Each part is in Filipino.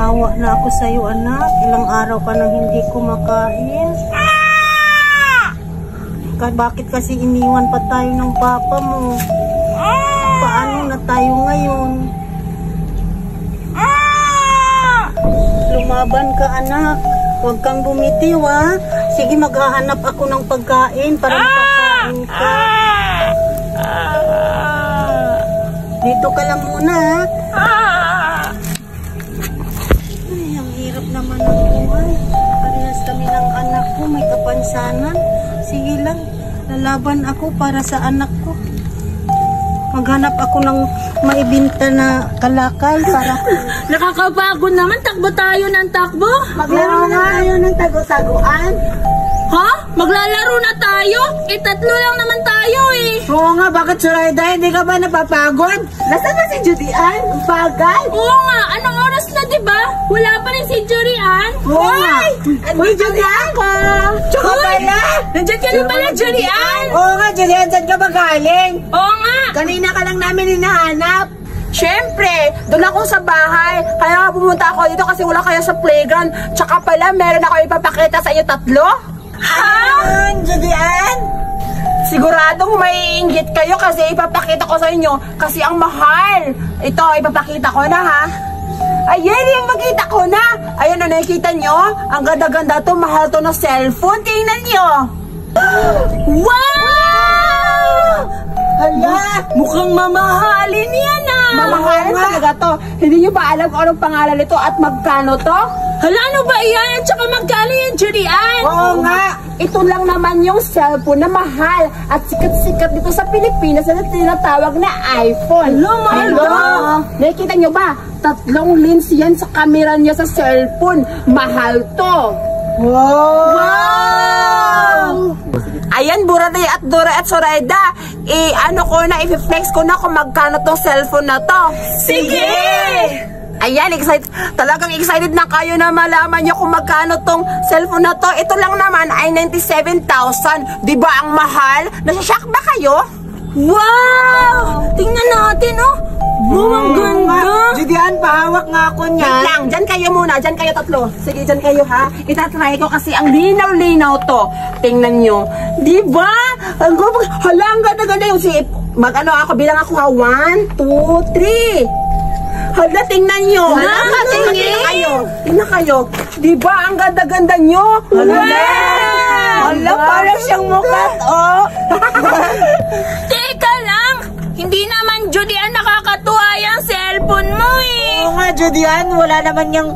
Naawa na ako sa'yo, anak. Ilang araw ka nang hindi kumakain. Bakit kasi iniwan pa tayo ng papa mo? Paano na tayo ngayon? Lumaban ka, anak. Huwag kang bumitiw, ha? Sige, maghahanap ako ng pagkain para makakain ka. Dito ka lang muna, ha? Ay, ang hirap naman ng buhay. Parehas kami ng anak ko. May kapansanan. Sige lang. Lalaban ako para sa anak ko. Maghanap ako ng maibinta na kalakal para... Nakakapagod naman. Takbo tayo ng takbo. Maglaro na tayo ng tago-taguan. Ha? Maglalaro na tayo? Tatlo lang naman tayo eh. Oo nga, bakit Zoraida? Hindi ka ba napapagod? Nasaan na si Judy Ann? Ang bagal. Oo nga, anong oras na diba? Wala pa rin si Judy Ann. Oo nga. Uy, Judy Ann ko. Tsaka pala. Nandiyan ka na pala, Judy Ann. Oo nga, Judy Ann, saan ka ba galing? Oo nga. Kanina ka lang namin hinahanap. Siyempre, doon ako sa bahay. Kaya pumunta ako dito kasi wala kayo sa playground. Tsaka pala, meron ako ipapakita sa inyo tatlo. Judy Ann? Siguradong may inggit kayo kasi ipapakita ko sa inyo kasi ang mahal. Ito, ipapakita ko na ha. Ayan, yung makita ko na. Ayan na, nakikita nyo? Ang ganda-ganda to, mahal to na cellphone. Tingnan nyo. Wow! Hala! Mukhang mamahalin yan ah. Mamahalin talaga to. Hindi nyo ba alam kung anong pangalan nito at magkano to? Hala, ano ba yan? Tsaka magkano yan, Judy Ann? Oo nga. Ito lang naman yung cellphone na mahal at sikat-sikat dito sa Pilipinas na tinatawag na iPhone. Hello. Nakikita nyo ba? 3 lens yan sa camera niya sa cellphone. Mahal to. Wow! Ayan, Buraday at Dora at Zoraida. Ano ko na, i-flex ko na kung magkano tong cellphone na to. Sige! Ayan, talagang excited na kayo na malaman nyo kung magkano tong cellphone na to. Ito lang naman ay 97,000. Diba ang mahal? Nasashock ba kayo? Wow! Tingnan natin, oh. Wow, ang ganda. Judy Ann, pahawak nga ako niya. Wait lang, dyan kayo muna. Dyan kayo tatlo. Sige, dyan kayo ha. Itatry ko kasi ang linaw-linaw to. Tingnan nyo. Diba? Hala, ang ganda-ganda yung mag-ano ako, bilang ako ha. 1, 2, 3. Hala, tingnan nyo. Tingnan kayo. Tingnan kayo. Diba, ang ganda-ganda nyo? Hala, parang siyang mukat, oh. Teka lang. Hindi naman, Judy Ann, nakakatuwa yung cellphone mo eh. Oo nga, Judy Ann, wala naman yung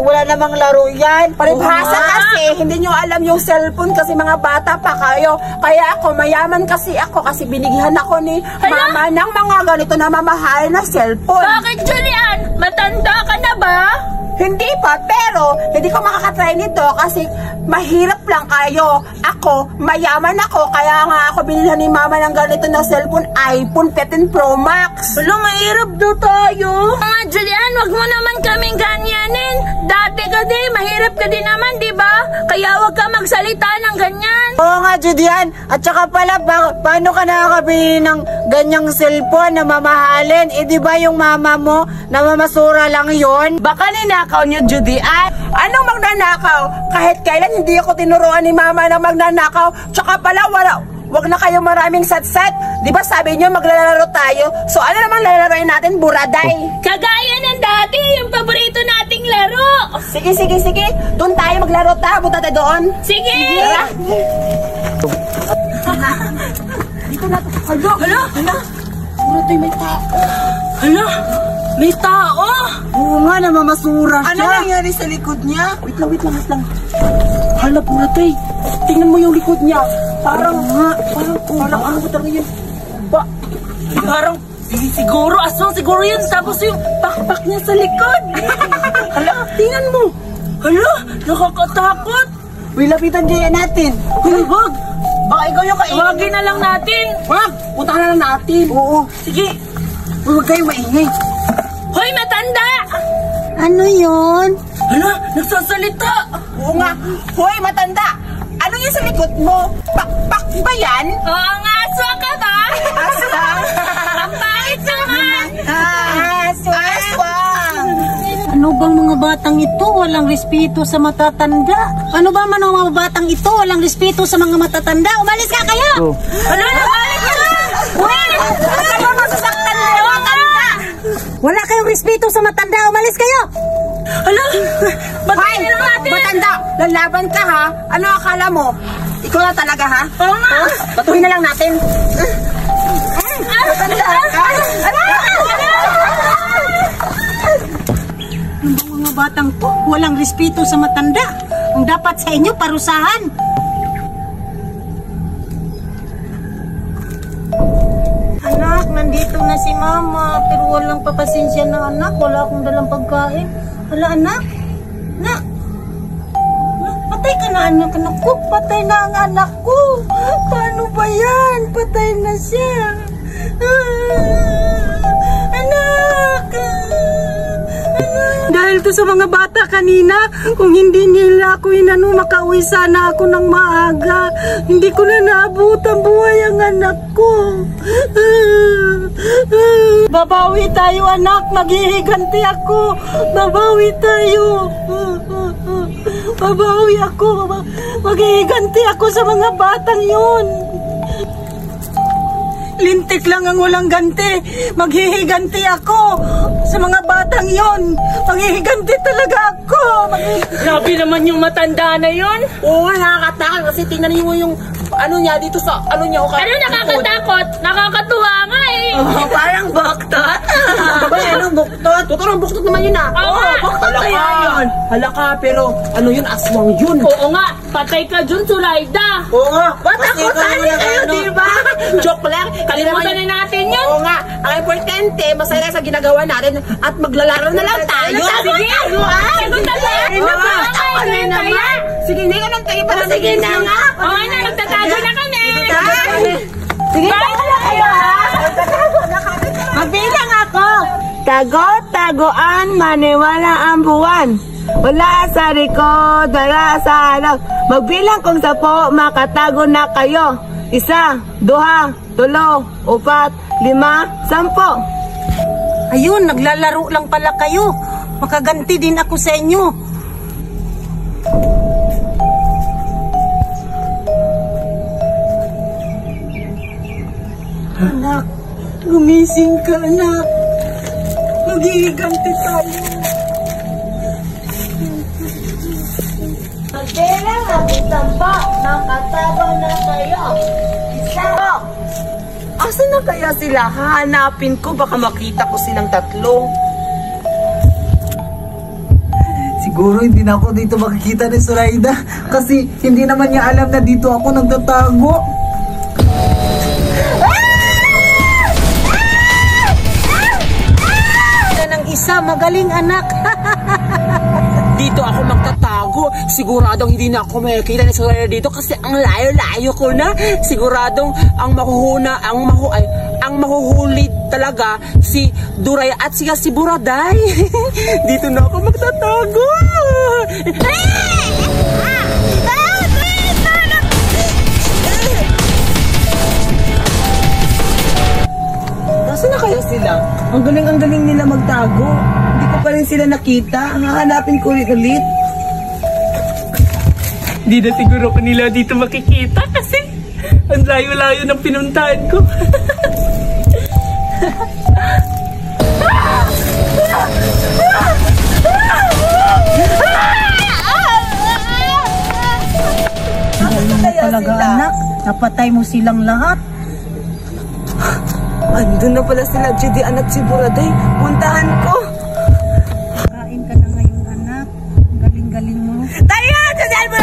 wala namang laro yan. Paribhasa kasi, hindi nyo alam yung cellphone kasi mga bata pa kayo. Kaya ako, mayaman kasi ako kasi binigyan ako ni mama ng mga ganito na mamahal na cellphone. Bakit, Judy Ann? Matanda ka na ba? Hindi pa, pero hindi ko makakatry nito kasi mahirap lang kayo. Ako, mayaman ako, kaya nga ako binilhan ni mama ng ganito na cellphone, iPhone 15 Pro Max. Wala, mahirap daw tayo. Judy Ann, wag mo naman kaming ganyanin. Dati ka din, mahirap ka din naman, di ba? Kaya wag ka magsalita ng ganyan. Oo nga, Judy Ann. At saka pala, paano ka nakakabili ng ganyang cellphone na mamahalin? Di ba yung mama mo, namamasura lang yon? Baka ninakaw niyo, Judy Ann. Anong magnanakaw? Kahit kailan hindi ako tinuruan ni mama na magnanakaw. Tsaka pala, wag na kayo maraming sat-sat. Di ba sabi niyo maglalaro tayo? So ano naman lalaroin natin, Buraday? Kagaya ng dati, yung paborito nating laro. Sige. Doon tayo maglaro ta. Punta tayo doon. Sige. Dito na. Hala. Buraday, may tao. Hala, may tao. Oo nga, namamasura siya. Ano nangyari sa likod niya? Wait lang. Hala, Buraday. Tingnan mo yung likod niya. Parang ano ba talaga yun? Parang, siguro, aswang siguro yun. Tapos yung backpack niya sa likod. Hala, tingnan mo. Hala, nakakatakot. Uy, lapitan kaya natin. Wag. Baka ikaw yung kainin. Iwagin na lang natin. Wag, punta na lang natin. Oo. Sige. Huwag kayong maingay. Hoy, matanda. Ano yun? Hala, nagsasalita. Oo nga. Hoy, matanda. Ano yung sa likod mo? Pakpak ba yan? Oo nga, aswang ka ba? Aswang. Ang pangit naman. Aswang. Ano bang mga batang ito? Walang respeto sa matatanda. Ano ba man ang mga batang ito? Walang respeto sa mga matatanda. Umalis ka kayo! Ano na, balik ka! Ano ba masasaktan niyo? Wala kayong respeto sa matanda. Umalis kayo! Hala! Batayin na lang natin! Matanda, lalaban ka ha? Ano akala mo? Ikaw na talaga ha? Oo nga! Batuhin na lang natin. Matanda ka? Yung mga batang to, walang respeto sa matanda. Ang dapat sa inyo, parusahan. Anak, nandito na si mama. Pero walang papasensya na anak. Wala akong dalang pagkain. Wala anak. Anak. Patay ka na anak ko. Patay na ang anak ko. Paano ba yan? Patay na siya. Anak. Dahil to sa mga bata kanina, kung hindi nila ako inano, makauwi sana ako ng maaga. Hindi ko na naabot ang buhay ang anak ko. Babawi tayo anak, maghihiganti ako. Babawi tayo. Babawi ako. Maghihiganti ako sa mga batang yun. Lintik lang ang walang ganti. Maghihiganti ako sa mga batang yon. Maghihiganti talaga ako. Grabe naman yung matanda na yun. Oo nga, nakakatakot kasi tingnan niyo yung ano niya dito sa ano niya. Ano nakakatakot? Nakakatuwa nga eh. Parang buktot. Ba, anong buktot? Totoo, buktot naman yun ah. Oo nga. Buktot kaya yun. Halaka, pero ano yun, aswang yun. Oo nga. Patay ka dun, Sulaida. Oo nga. Batakotan niyo kayo, diba? Joke lang. Kalimutan na natin yun. Oo nga. Ang importante, masaya sa ginagawa natin at maglalaro na lang tayo. Sige. Sagot na lang. Ano naman? Sige, hindi ka nang tayo para sige na nga. Oo na, nagtatago na kami. Sige, tayo na kayo ha. Magbilang ako. Tago-tagoan, maniwala ang buwan. Wala sa likod, wala sa harap. Magbilang kung 10, makatago na kayo. 1, 2, 3, 4, 5, 10. Ayun, naglalaro lang pala kayo. Makaganti din ako sa inyo. Anak, gumising ka anak. Maghihiganti tayo. Magbilang ang 10, makatago na kayo. 1. Asa na kaya sila? Hahanapin ko, baka makita ko silang 3. Siguro hindi na ako dito makikita ni Sulaida kasi hindi naman niya alam na dito ako nagtatago. Ng isa, magaling anak. Dito ako magtatago. Siguradong hindi na ako makikita ni Sulaida dito kasi ang layo-layo ko na. Siguradong ang mahuhuli talaga si Duray at si Buraday. Dito na ako magtatago. Nasaan na kaya sila? Ang galing nila magtago. Hindi ko pa rin sila nakita. Hahanapin ko ulit. Di na siguro kanila dito makikita kasi ang layo-layo ng pinuntahan ko. Talaga anak, napatay mo silang lahat. Andun na pala sila, Judy at si Buraday. Puntahan ko. Kain ka na ngayon anak. Galing-galing mo. Tayo! Judy mo!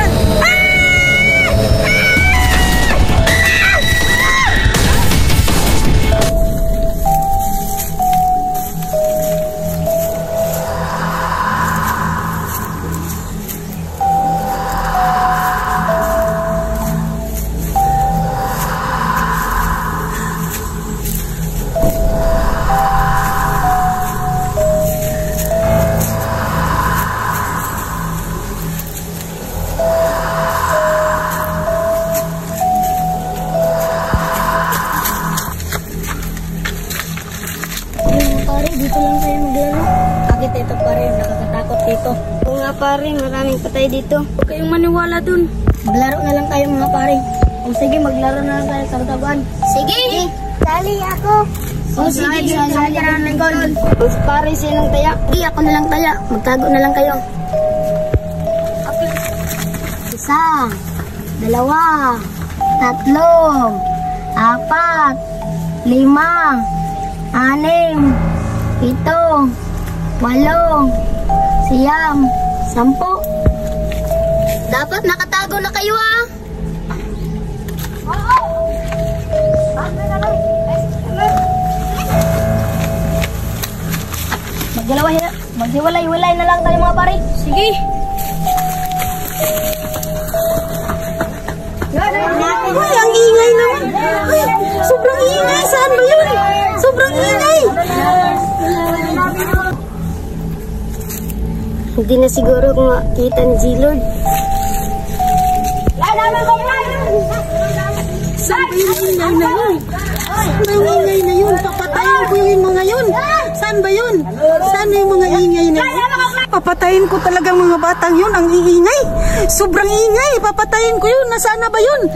nakakatakot dito. Oo nga pare, maraming patay dito. Huwag kayong maniwala dun. Maglaro na lang tayo mga pare. O sige, maglaro na lang tayo sa taban. Sige! Sali ako. O sige, sali ka na ng gol. O pare, sinong taya? Sige, ako na lang taya. Magtago na lang kayo. Okay. 1, 2, 3, 4, 5, 6, 7, 8, 9, 10, 11, 10. Dapat nakatago na kayo ah. Maghiwalay-walay na lang tayo mga pare. Sige. Uy, ang ingay naman. Uy, sobrang ingay. Saan ba yun? Sobrang ingay. Hindi na siguro kung makita ni G-Lord. Saan ba yung ingay na yun? Ang ingay na yun. Papatayin ko yung mga yun. Saan ba yun? Saan yung mga ingay na yun? Papatayin ko talagang mga batang yun. Ang iingay. Sobrang ingay. Papatayin ko yun. Nasaan na ba yun?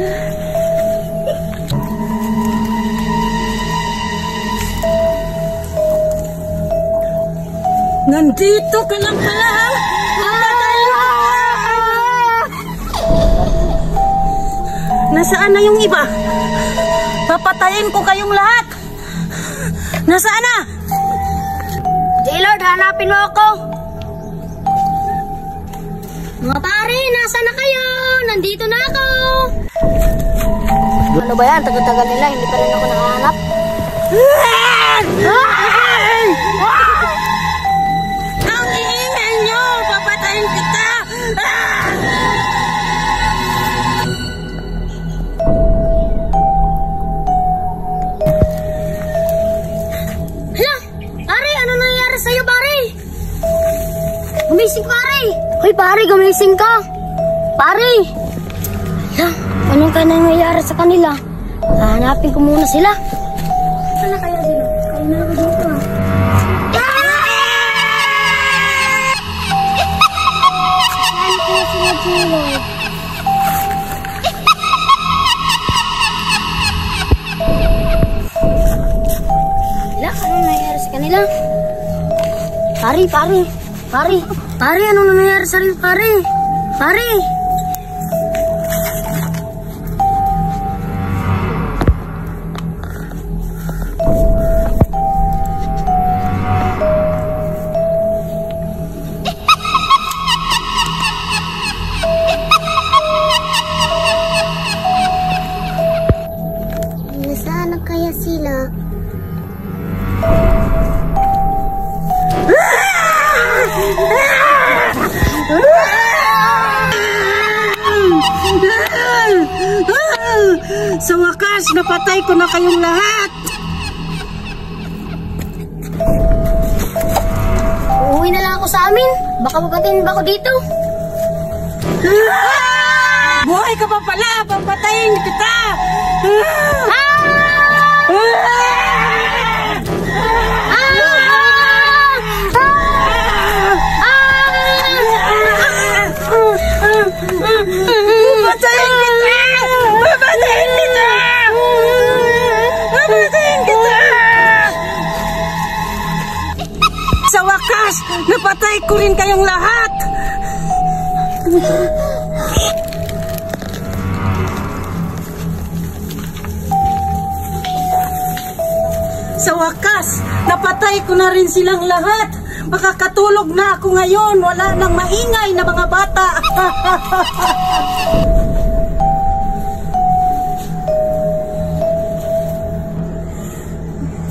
Nandito ka lang pala ha? Nasaan na yung iba? Papatayin ko kayong lahat. Nasaan na? J-Lord, hanapin mo ako. Mga pare, nasaan na kayo? Nandito na ako. Ano ba yan? Tagal-tagal nila, hindi pa rin ako nakahanap. Ang ingay nyo! Papatayin kita! Hala! Pare, ano nangyari sa'yo, pare? Gumising, pare! Hoy, pare, gumising ka! Pare! Hala, anong kaya nangyayari sa kanila? Hanapin ko muna sila. Saan na kaya sila? Kaya na ako dito ah. Saan kaya sila dito? Hala, anong nangyayari sa kanila? Pare, anong nangyayari sa kanila, pare? Pare! Nasaan na kaya sila? Sa wakas, napatay ko na kayong lahat. Uuwi na lang ako sa amin. Baka bukatin ba ako dito? Buhay ka pa pala, papatayin kita. Papatayin kita! Papatayin kita! Papatayin kita! Sa wakas, napatay ko rin kayong lahat. Sa wakas, napatay ko na rin silang lahat. Makakatulog na ako ngayon. Wala nang maingay na mga bata.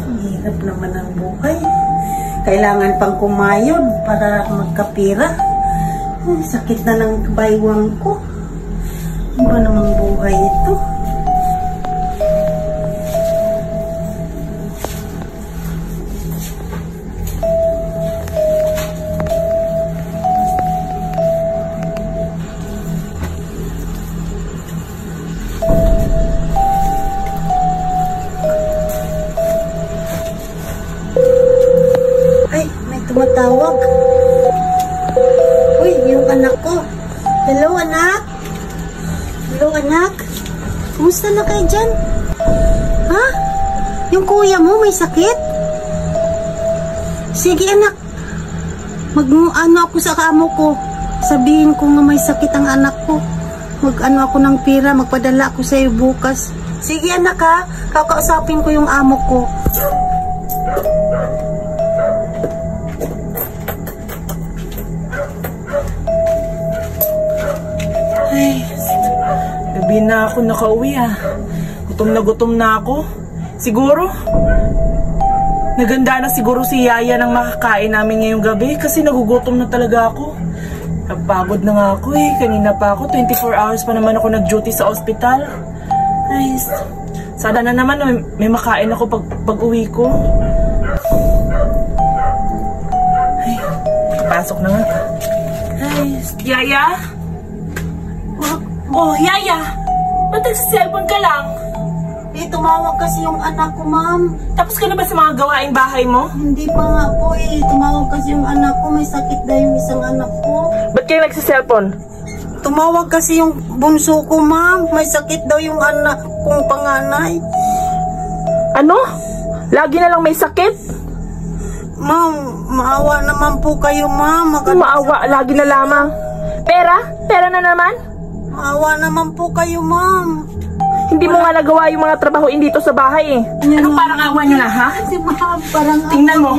Ang hirap naman ang buhay. Kailangan pang kumayod para magkapira. Ay, sakit na ng baywang ko. Ano ba namang buhay ito? Ay, may tumatawag. Hello, anak? Hello, anak? Kumusta na kayo dyan? Ha? Yung kuya mo may sakit? Sige, anak. Mag-ano ako sa amo ko. Sabihin ko nga may sakit ang anak ko. Mag-ano ako ng pira, magpadala ako sa'yo bukas. Sige, anak, ha? Kakausapin ko yung amo ko. Ay, gabi na ako nakauwi ah. Gutom na ako. Siguro, naganda na siguro si Yaya ng makakain namin ngayong gabi kasi nagugutom na talaga ako. Napagod na nga ako eh. Kanina pa ako, 24 hours pa naman ako nag-duty sa ospital. Ay, sana na naman may makain ako pag uwi ko. Ay, pasok na nga. Ay, Yaya? Oh, Yaya! Ba't nagsiselfon ka lang? Eh, tumawag kasi yung anak ko, ma'am. Tapos ka na ba sa mga gawaing bahay mo? Hindi pa nga po eh. Tumawag kasi yung anak ko. May sakit daw yung isang anak ko. Ba't kayo nagsiselfon? Tumawag kasi yung bunso ko, ma'am. May sakit daw yung anak kong panganay. Ano? Lagi na lang may sakit? Ma'am, maawa naman po kayo, ma'am. Maawa, lagi na lamang. Pera? Pera na naman? Maawa naman po kayo, ma'am. Hindi mo nga nagawa yung mga trabahoin dito sa bahay eh. Anong parang awa nyo na, ha? Si ma'am, parang tingnan mo,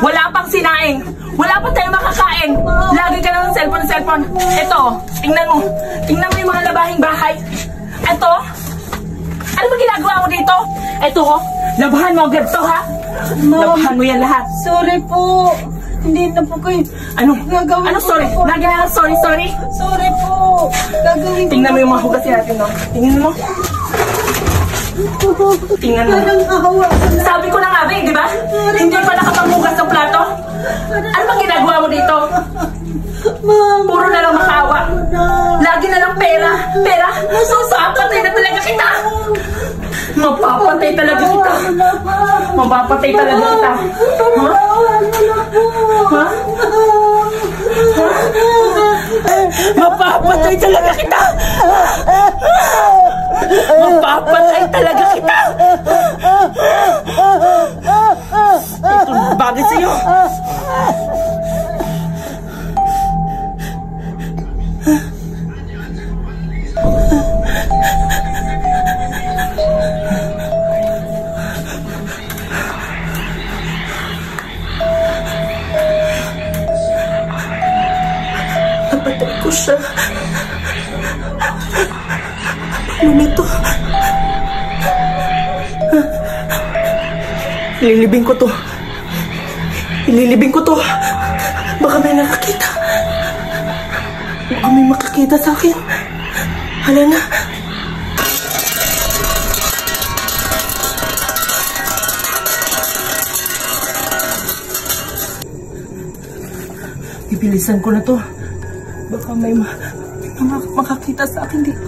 wala pang sinaing. Wala pa tayong makakain. Lagi ka lang ng cellphone. Ito, tingnan mo. Tingnan mo yung mga labahing bahay. Ito, ano ba ginagawa mo dito? Ito, labahan mo agad to, ha? Labahan mo yan lahat. Sorry po. Hindi na po kayo. Ano? Gagawin Ano ko sorry? po. Lagi na lang sorry. Sorry po. Gagawin ko. Tingnan mo yung mga hugasin natin, no? Tingnan mo. Tingnan mo. Parang awa. Sabi ko na nga ba, di ba? Hindi pa nakapanghugas ng plato. Ano bang ginagawa mo dito? Ma'am. Puro na lang makaawa. Lagi na lang pera. Mapapatay na talaga kita. Mapapatay talaga kita. Mapapatay talaga kita. Ha? Ha? Mapapatay talaga kita. Mapapatay talaga kita. Ito bagay sa'yo. Napatay ko siya. Paano nito? Ililibing ko to. Baka may nakakita. Baka may makakita sa akin. Hala na. Ibilisan ko na to. Baka may makakita sa akin dito.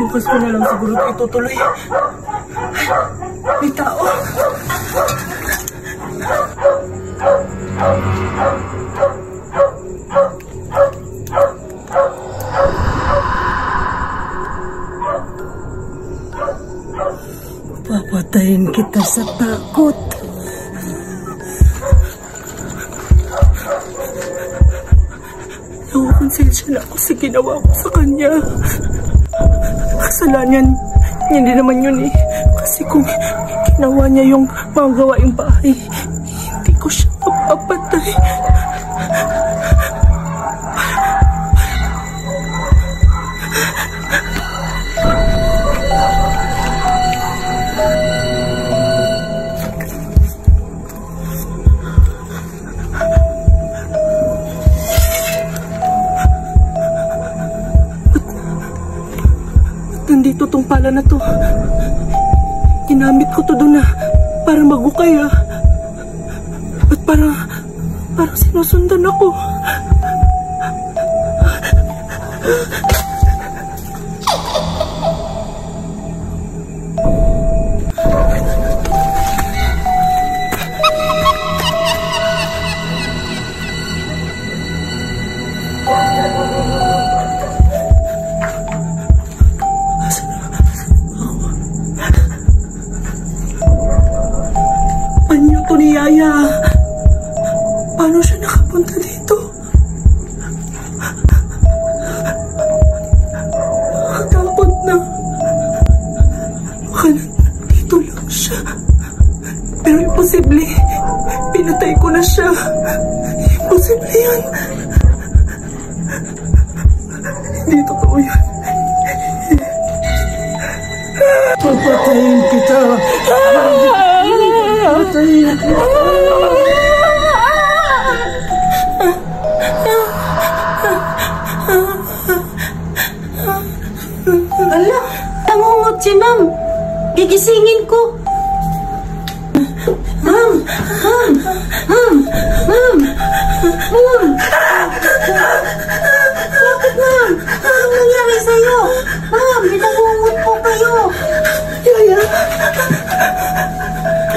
Bukas ko na lang siguro ito tuloy. May tao. Papatayin kita sa takot. Nakukonsensya na ako sa ginawa ko sa kanya. Kasalanan niya hindi naman yun eh. Kasi kung ginawa niya yung mga gawaing bahay, hindi ko siya mapapatay. Nandito tong pala na to. Ginamit ko to doon na para magukay ah. At parang sinusundan ako. Yaya, paano siya nakapunta dito? Takot na. Baka dito lang siya. Pero imposible. Pinatay ko na siya. Imposible yan. Hindi totoo yan. Papatayin kita. Papatayin kita. Ala, nangungot si ma'am. Gigisingin ko. Ma'am! Ma'am! Ma'am! Ma'am! Ma'am! Bakit, ma'am? Anong nangyari sa'yo? Ma'am, binangungot po kayo. Yaya,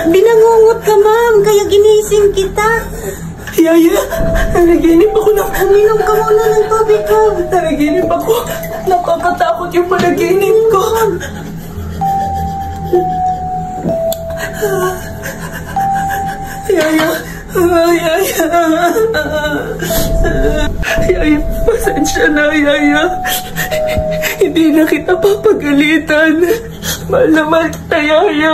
Binangungot ka, ma'am, kaya ginising kita. Yaya, nanaginip ako na. Uminom ka muna ng tubig, ma'am. Nanaginip ako. Nakakatakot yung panaginip ko. Yaya, Yaya. Yaya, pasensya na, Yaya. Hindi na kita papagalitan. Mahal na mahal kita, Yaya.